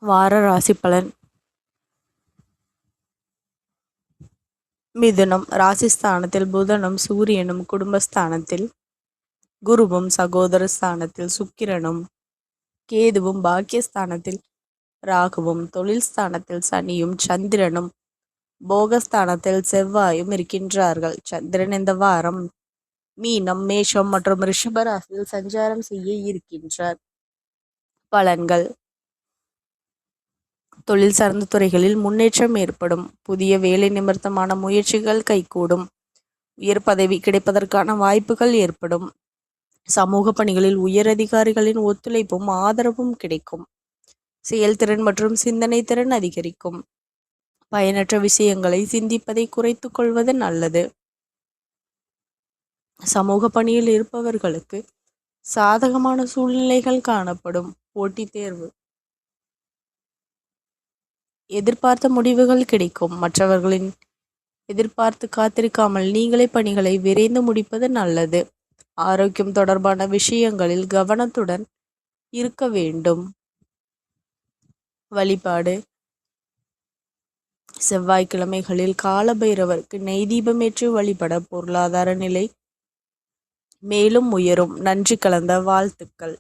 வார ராசி பலன். மிதுனம் ராசிஸ்தானத்தில் புதனும் சூரியனும், குடும்பஸ்தானத்தில் குருவும், சகோதர ஸ்தானத்தில் சுக்கிரனும், கேதுவும், பாக்கியஸ்தானத்தில் ராகுவும், தொழில் ஸ்தானத்தில் சனியும், சந்திரனும், போகஸ்தானத்தில் செவ்வாயும் இருக்கின்றார்கள். சந்திரன் இந்த வாரம் மீனம், மேஷம் மற்றும் ரிஷப ராசியில் சஞ்சாரம் செய்ய இருக்கின்றார். பலன்கள். தொழில் சார்ந்த துறைகளில் முன்னேற்றம் ஏற்படும். புதிய வேலை நிமித்தமான முயற்சிகள் கைகூடும். உயர் பதவி கிடைப்பதற்கான வாய்ப்புகள் ஏற்படும். சமூக பணிகளில் உயர் அதிகாரிகளின் ஒத்துழைப்பும் ஆதரவும் கிடைக்கும். செயல்திறன் மற்றும் சிந்தனை திறன் அதிகரிக்கும். பயனற்ற விஷயங்களை சிந்திப்பதை குறைத்துக் கொள்வது நல்லது. சமூக பணியில் இருப்பவர்களுக்கு சாதகமான சூழ்நிலைகள் காணப்படும். போட்டித் தேர்வு எதிர்பார்த்த முடிவுகள் கிடைக்கும். மற்றவர்களின் எதிர்பார்த்து காத்திருக்காமல் நீங்களே பணிகளை விரைந்து முடிப்பது நல்லது. ஆரோக்கியம் தொடர்பான விஷயங்களில் கவனத்துடன் இருக்க வேண்டும். வழிபாடு. செவ்வாய்க்கிழமைகளில் காலபைரவருக்கு நெய் தீபமேற்றி வழிபட பொருளாதார நிலை மேலும் உயரும். நன்றி கலந்த வாழ்த்துக்கள்.